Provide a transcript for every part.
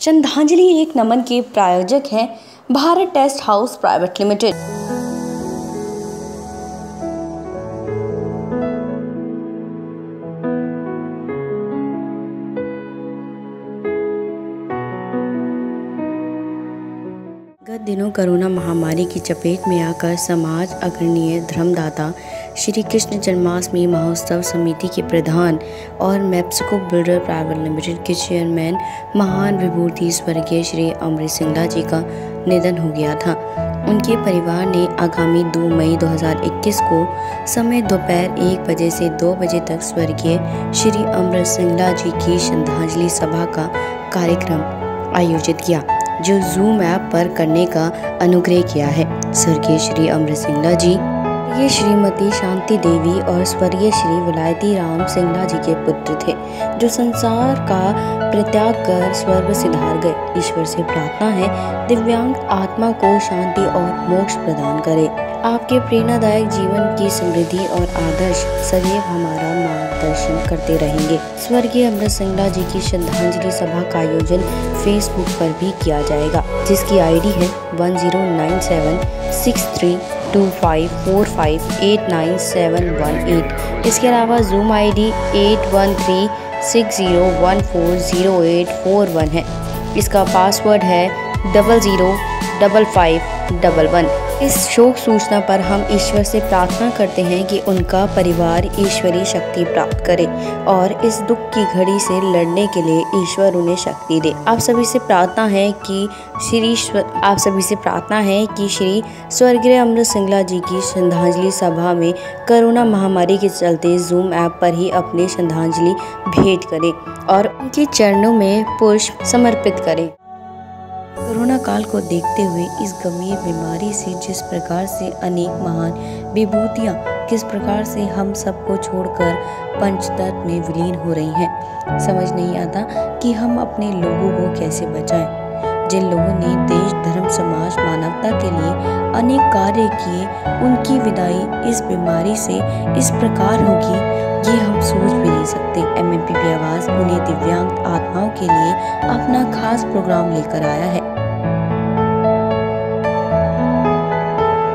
श्रद्धांजलि एक नमन के प्रायोजक हैं Bharat test house private limited. गत दिनों कोरोना महामारी की चपेट में आकर समाज अग्रणीय धर्मदाता श्री कृष्ण जन्माष्टमी महोत्सव समिति के प्रधान और मैप्सिको बिल्डर प्राइवेट लिमिटेड के चेयरमैन महान विभूति स्वर्गीय श्री अमृत सिंगला जी का निधन हो गया था। उनके परिवार ने आगामी 2 मई 2021 को समय दोपहर 1 बजे से 2 बजे तक स्वर्गीय श्री अमृत सिंगला जी की श्रद्धांजलि सभा का कार्यक्रम आयोजित किया, जो जूम ऐप पर करने का अनुग्रह किया है। स्वर्गीय श्री अमृत सिंगला जी ये श्रीमती शांति देवी और स्वर्गीय श्री विलायती राम सिंगला जी के पुत्र थे, जो संसार का परित्याग कर स्वर्ग सिधार गए। ईश्वर से प्रार्थना है दिव्यांग आत्मा को शांति और मोक्ष प्रदान करे। आपके प्रेरणादायक जीवन की समृद्धि और आदर्श सदैव हमारा मार्गदर्शन करते रहेंगे। स्वर्गीय अमृत सिंगला जी की श्रद्धांजलि सभा का आयोजन फेसबुक पर भी किया जाएगा, जिसकी आईडी है 1097632545897118। इसके अलावा जूम आईडी 813601408441 है। इसका पासवर्ड है 005511। इस शोक सूचना पर हम ईश्वर से प्रार्थना करते हैं कि उनका परिवार ईश्वरीय शक्ति प्राप्त करे और इस दुख की घड़ी से लड़ने के लिए ईश्वर उन्हें शक्ति दे। आप सभी से प्रार्थना है कि श्री स्वर्गीय अमृत सिंगला जी की श्रद्धांजलि सभा में कोरोना महामारी के चलते जूम ऐप पर ही अपनी श्रद्धांजलि भेंट करें और उनके चरणों में पुष्प समर्पित करें। कोरोना काल को देखते हुए इस गंभीर बीमारी से जिस प्रकार से अनेक महान विभूतियाँ किस प्रकार से हम सबको छोड़कर पंचतत्व में विलीन हो रही हैं, समझ नहीं आता कि हम अपने लोगों को कैसे बचाएं। जिन लोगों ने देश, धर्म, समाज, मानवता के लिए अनेक कार्य किए, उनकी विदाई इस बीमारी से इस प्रकार होगी, ये हम सोच भी नहीं सकते। MMPP आवाज़ उन्हें दिव्यांग आत्माओं के लिए अपना खास प्रोग्राम लेकर आया है।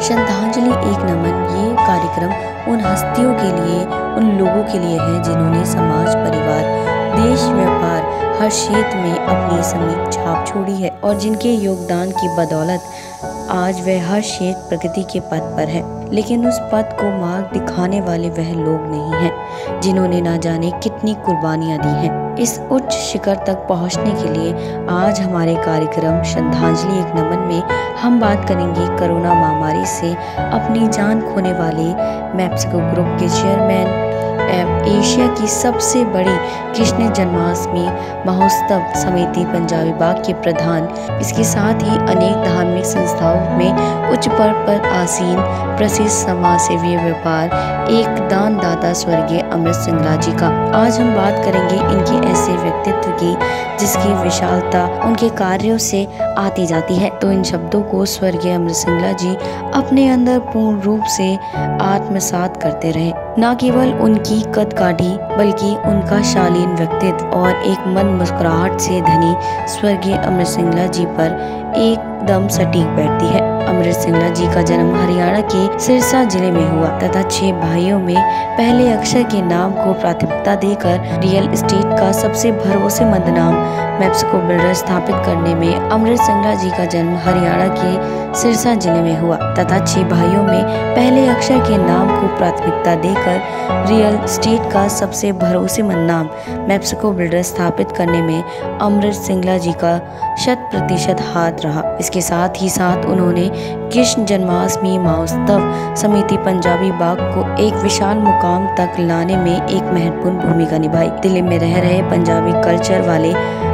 श्रद्धांजलि एक नमन ये कार्यक्रम उन हस्तियों के लिए, उन लोगों के लिए है जिन्होंने समाज, परिवार, देश, व्यापार हर क्षेत्र में अपनी समीप छाप छोड़ी है और जिनके योगदान की बदौलत आज वह हर क्षेत्र प्रगति के पथ पर है। लेकिन उस पथ को मार्ग दिखाने वाले वह लोग नहीं हैं जिन्होंने ना जाने कितनी कुर्बानियां दी हैं। इस उच्च शिखर तक पहुंचने के लिए आज हमारे कार्यक्रम श्रद्धांजलि एक नमन में हम बात करेंगे कोरोना महामारी से अपनी जान खोने वाले मैप्सिको ग्रुप के चेयरमैन, एशिया की सबसे बड़ी कृष्ण जन्माष्टमी महोत्सव समिति पंजाबी बाग के प्रधान, इसके साथ ही अनेक धार्मिक संस्थाओं में उच्च पद पर आसीन प्रसिद्ध समाज सेवी व्यापार एक दानदाता स्वर्गीय अमृत सिंगला जी का। आज हम बात करेंगे इनके ऐसे व्यक्तित्व की जिसकी विशालता उनके कार्यों से आती जाती है। तो इन शब्दों को स्वर्गीय अमृत सिंगला जी अपने अंदर पूर्ण रूप से आत्मसात करते रहे। न केवल उनकी कदकाठी बल्कि उनका शालीन व्यक्तित्व और एक मन मुस्कुराहट से धनी स्वर्गीय अमृत सिंगला जी पर एकदम सटीक बैठती है। अमृत सिंगला जी का जन्म हरियाणा के सिरसा जिले में हुआ तथा 6 भाइयों में पहले अक्षर के नाम को प्राथमिकता देकर रियल एस्टेट का सबसे भरोसेमंद नाम मैप्सिको बिल्डर स्थापित करने में अमृत सिंगला जी का जन्म हरियाणा के सिरसा जिले में हुआ तथा 6 भाइयों में पहले अक्षर के नाम को प्राथमिकता देकर रियल एस्टेट का सबसे भरोसेमंद नाम मैप्सिको बिल्डर स्थापित करने में अमृत सिंगला जी का 100% हाथ रहा। इसके साथ ही साथ उन्होंने कृष्ण जन्माष्टमी महोत्सव समिति पंजाबी बाग को एक विशाल मुकाम तक लाने में एक महत्वपूर्ण भूमिका निभाई। दिल्ली में रह रहे पंजाबी कल्चर वाले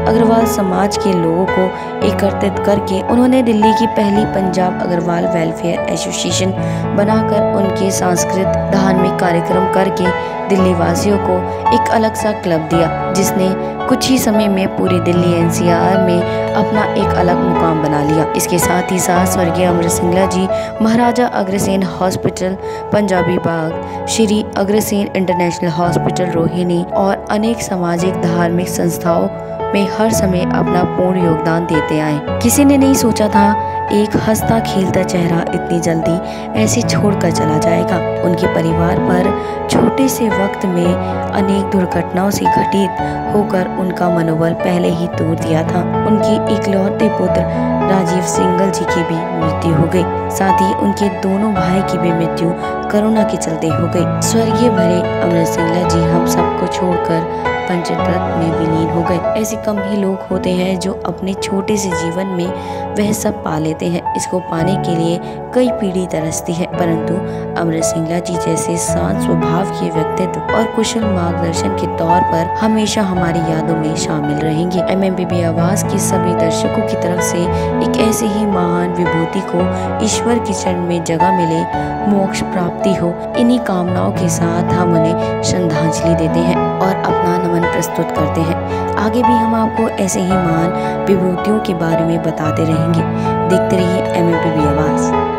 अग्रवाल समाज के लोगों को एकत्रित करके उन्होंने दिल्ली की पहली पंजाब अग्रवाल वेलफेयर एसोसिएशन बनाकर उनके सांस्कृतिक धार्मिक कार्यक्रम करके दिल्ली वासियों को एक अलग सा क्लब दिया, जिसने कुछ ही समय में पूरी दिल्ली NCR में अपना एक अलग मुकाम बना लिया। इसके साथ ही साथ स्वर्गीय अमृत सिंगला जी महाराजा अग्रसेन हॉस्पिटल पंजाबी बाग, श्री अग्रसेन इंटरनेशनल हॉस्पिटल रोहिणी और अनेक सामाजिक धार्मिक संस्थाओं में हर समय अपना पूर्ण योगदान देते आए। किसी ने नहीं सोचा था एक हंसता खेलता चेहरा इतनी जल्दी ऐसे छोड़कर चला जाएगा। उनके परिवार पर छोटे से वक्त में अनेक दुर्घटनाओं से घटित होकर उनका मनोबल पहले ही तोड़ दिया था। उनके इकलौते पुत्र राजीव सिंघल जी की भी मृत्यु हो गई। साथ ही उनके दोनों भाई की भी मृत्यु कोरोना के चलते हो गई। स्वर्गीय भरे अमृत सिंघला जी हम सबको छोड़कर पंचतत्व में विलीन हो गए। ऐसे कम ही लोग होते हैं जो अपने छोटे से जीवन में वह सब पा लेते हैं। इसको पाने के लिए कई पीढ़ी तरसती है, परंतु अमृत सिंघला जी जैसे शांत स्वभाव के व्यक्तित्व और कुशल मार्गदर्शन के तौर पर हमेशा हमारी यादों में शामिल रहेंगे। MMPP आवाज के सभी दर्शकों की तरफ से एक ऐसे ही महान विभूति को ईश्वर के चरण में जगह मिले, मोक्ष प्राप्ति हो, इन्हीं कामनाओं के साथ हम उन्हें श्रद्धांजलि देते हैं और अपना नमन प्रस्तुत करते हैं। आगे भी हम आपको ऐसे ही महान विभूतियों के बारे में बताते रहेंगे। देखते रहिए MMPP आवाज।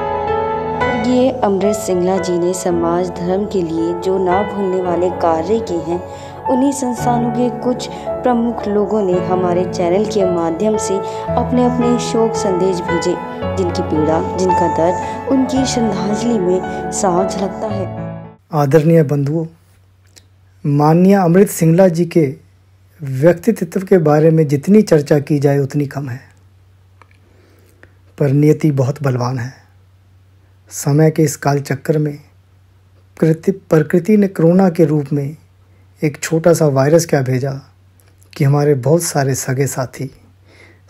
ये अमृत सिंघला जी ने समाज धर्म के लिए जो ना भूलने वाले कार्य किए हैं, उन्हीं संस्थानों के कुछ प्रमुख लोगों ने हमारे चैनल के माध्यम से अपने अपने शोक संदेश भेजे, जिनकी पीड़ा, जिनका दर्द उनकी श्रद्धांजलि में साफ झलकता है। आदरणीय बंधुओं, माननीय अमृत सिंघला जी के व्यक्तित्व के बारे में जितनी चर्चा की जाए उतनी कम है, पर नियति बहुत बलवान है। समय के इस काल चक्कर में प्रकृति ने कोरोना के रूप में एक छोटा सा वायरस क्या भेजा कि हमारे बहुत सारे सगे साथी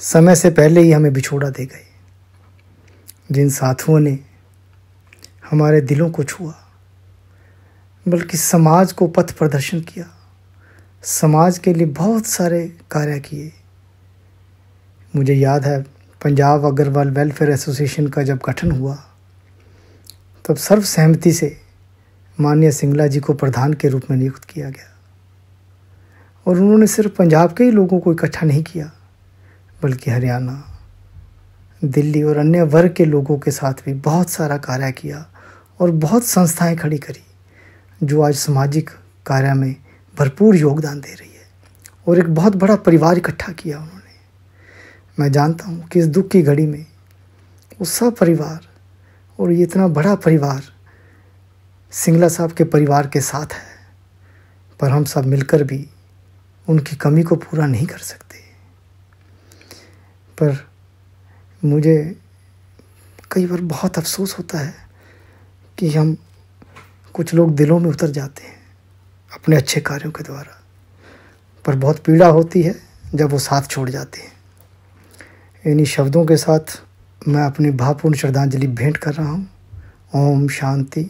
समय से पहले ही हमें बिछोड़ा दे गए। जिन साथियों ने हमारे दिलों को छुआ, बल्कि समाज को पथ प्रदर्शन किया, समाज के लिए बहुत सारे कार्य किए। मुझे याद है पंजाब अग्रवाल वेलफेयर एसोसिएशन का जब गठन हुआ, तब सर्वसहमति से माननीय सिंघला जी को प्रधान के रूप में नियुक्त किया गया। और उन्होंने सिर्फ पंजाब के ही लोगों को इकट्ठा नहीं किया, बल्कि हरियाणा, दिल्ली और अन्य वर्ग के लोगों के साथ भी बहुत सारा कार्य किया और बहुत संस्थाएं खड़ी करी जो आज सामाजिक कार्य में भरपूर योगदान दे रही है। और एक बहुत बड़ा परिवार इकट्ठा किया उन्होंने। मैं जानता हूँ कि इस दुख की घड़ी में वो सब परिवार और ये इतना बड़ा परिवार सिंघला साहब के परिवार के साथ है, पर हम सब मिलकर भी उनकी कमी को पूरा नहीं कर सकते। पर मुझे कई बार बहुत अफसोस होता है कि हम कुछ लोग दिलों में उतर जाते हैं अपने अच्छे कार्यों के द्वारा, पर बहुत पीड़ा होती है जब वो साथ छोड़ जाते हैं। इन्हीं शब्दों के साथ मैं अपनी भावपूर्ण श्रद्धांजलि भेंट कर रहा हूँ। ओम शांति,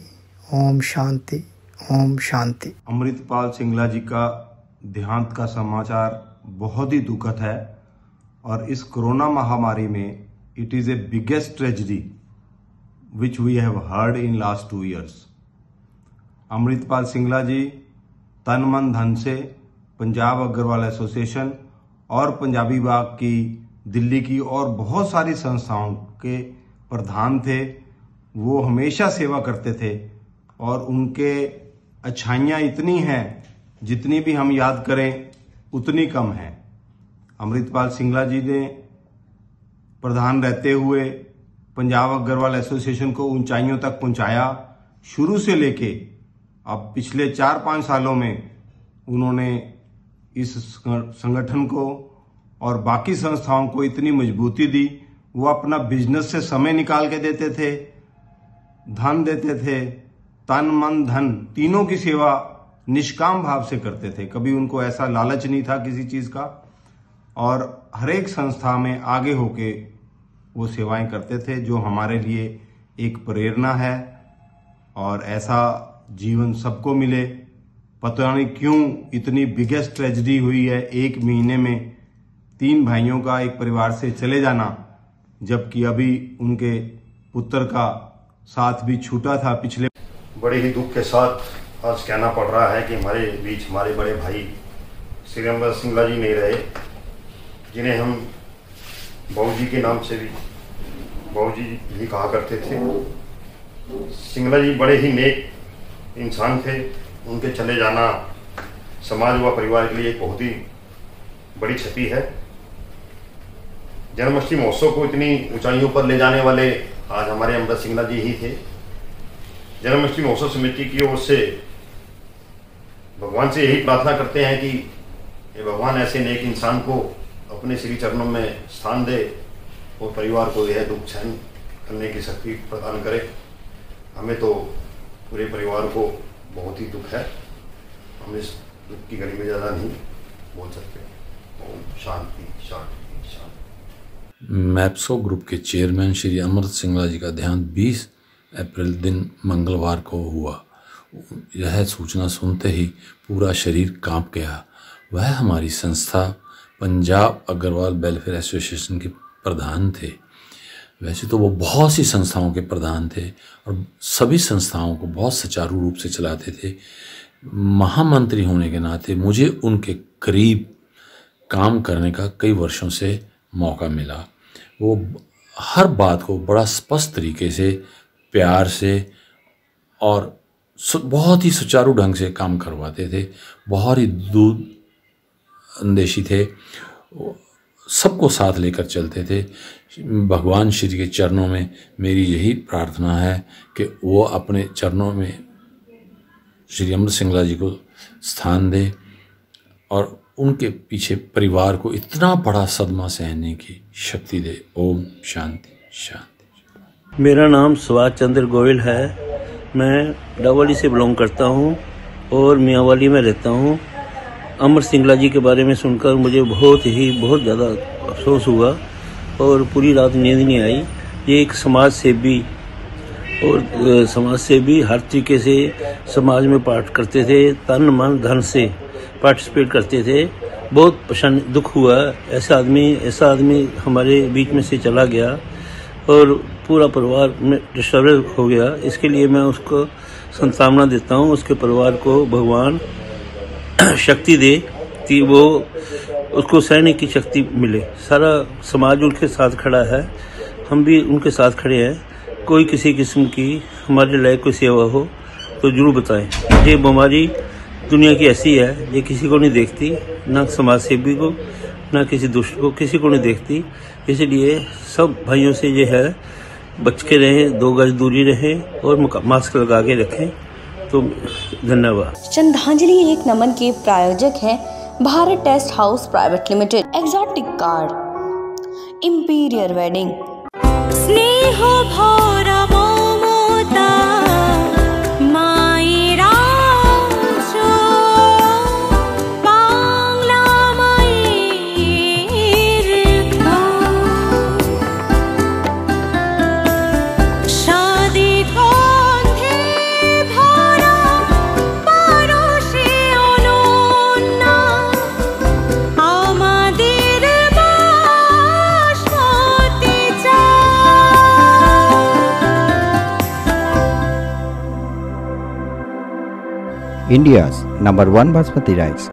ओम शांति, ओम शांति। अमृतपाल सिंघला जी का देहांत का समाचार बहुत ही दुखद है और इस कोरोना महामारी में it is a biggest tragedy which we have heard in last 2 years। Amritpal Singhla ji तन मन धन से पंजाब अग्रवाल एसोसिएशन और पंजाबी बाग की दिल्ली की और बहुत सारी संस्थाओं के प्रधान थे। वो हमेशा सेवा करते थे और उनके अच्छाइयाँ इतनी हैं जितनी भी हम याद करें उतनी कम है। अमृतपाल सिंघला जी ने प्रधान रहते हुए पंजाब अग्रवाल एसोसिएशन को ऊंचाइयों तक पहुंचाया। शुरू से लेके अब पिछले 4-5 सालों में उन्होंने इस संगठन को और बाकी संस्थाओं को इतनी मजबूती दी। वो अपना बिजनेस से समय निकाल के देते थे, धन देते थे, तन मन धन तीनों की सेवा निष्काम भाव से करते थे। कभी उनको ऐसा लालच नहीं था किसी चीज का, और हर एक संस्था में आगे होके वो सेवाएं करते थे, जो हमारे लिए एक प्रेरणा है। और ऐसा जीवन सबको मिले। पता नहीं क्यों इतनी बिगेस्ट ट्रेजेडी हुई है 1 महीने में 3 भाइयों का एक परिवार से चले जाना, जबकि अभी उनके पुत्र का साथ भी छूटा था पिछले। बड़े ही दुख के साथ आज कहना पड़ रहा है कि हमारे बीच हमारे बड़े भाई श्री अमृत सिंघला जी नहीं रहे, जिन्हें हम बाबू जी के नाम से भी बाबू जी ही कहा करते थे। सिंघला जी बड़े ही नेक इंसान थे। उनके चले जाना समाज व परिवार के लिए एक बहुत ही बड़ी क्षति है। जन्माष्टमी महोत्सव को इतनी ऊंचाइयों पर ले जाने वाले आज हमारे अमृत सिंगला जी ही थे। जन्माष्टमी महोत्सव समिति की ओर से भगवान से यही प्रार्थना करते हैं कि ये भगवान ऐसे नेक इंसान को अपने श्री चरणों में स्थान दे और परिवार को यह दुख सहन करने की शक्ति प्रदान करे। हमें तो पूरे परिवार को बहुत ही दुख है, हम इस दुख की घड़ी में ज़्यादा नहीं बोल सकते। ओम शांति शांति शांति। मैप्सको ग्रुप के चेयरमैन श्री अमृत सिंगला जी का देहांत 20 अप्रैल दिन मंगलवार को हुआ। यह सूचना सुनते ही पूरा शरीर कांप गया। वह हमारी संस्था पंजाब अग्रवाल वेलफेयर एसोसिएशन के प्रधान थे। वैसे तो वो बहुत सी संस्थाओं के प्रधान थे और सभी संस्थाओं को बहुत सुचारू रूप से चलाते थे। महामंत्री होने के नाते मुझे उनके करीब काम करने का कई वर्षों से मौका मिला। वो हर बात को बड़ा स्पष्ट तरीके से, प्यार से और बहुत ही सुचारू ढंग से काम करवाते थे। बहुत ही दूरंदेशी थे, सबको साथ लेकर चलते थे। भगवान श्री के चरणों में मेरी यही प्रार्थना है कि वो अपने चरणों में श्री अमृत सिंगला जी को स्थान दे और उनके पीछे परिवार को इतना बड़ा सदमा सहने की शक्ति दे। ओम शांति शांति। मेरा नाम सुभाष चंद्र गोयल है। मैं डावाली से बिलोंग करता हूँ और मियांवाली में रहता हूँ। अमृत सिंगला जी के बारे में सुनकर मुझे बहुत ज़्यादा अफसोस हुआ और पूरी रात नींद नहीं आई। ये एक समाज सेवी और समाज सेवी हर तरीके से समाज में पार्ट करते थे, तन मन धन से पार्टिसिपेट करते थे। बहुत परेशान दुख हुआ। ऐसा आदमी हमारे बीच में से चला गया और पूरा परिवार में डिस्टर्ब हो गया। इसके लिए मैं उसको सांत्वना देता हूँ। उसके परिवार को भगवान शक्ति दे कि वो उसको सहने की शक्ति मिले। सारा समाज उनके साथ खड़ा है, हम भी उनके साथ खड़े हैं। कोई किसी किस्म की हमारे लायक कोई सेवा हो तो जरूर बताएं। ये बीमारी दुनिया की ऐसी है, ये किसी को नहीं देखती, ना समाज सेवी को, ना किसी दुष्ट को, किसी को नहीं देखती। इसलिए सब भाइयों से ये है, बच के रहें, 2 गज दूरी रहें और मास्क लगा के रखें। तो धन्यवाद। श्रद्धांजलि एक नमन के प्रायोजक हैं Bharat test house private limited, exotic car, imperial wedding, स्नेह भरा ममता मायरा बांग्ला माয়ের शादी गंधे भरा পরশে অনন্যা আমাদের basmati India's number 1 basmati rice.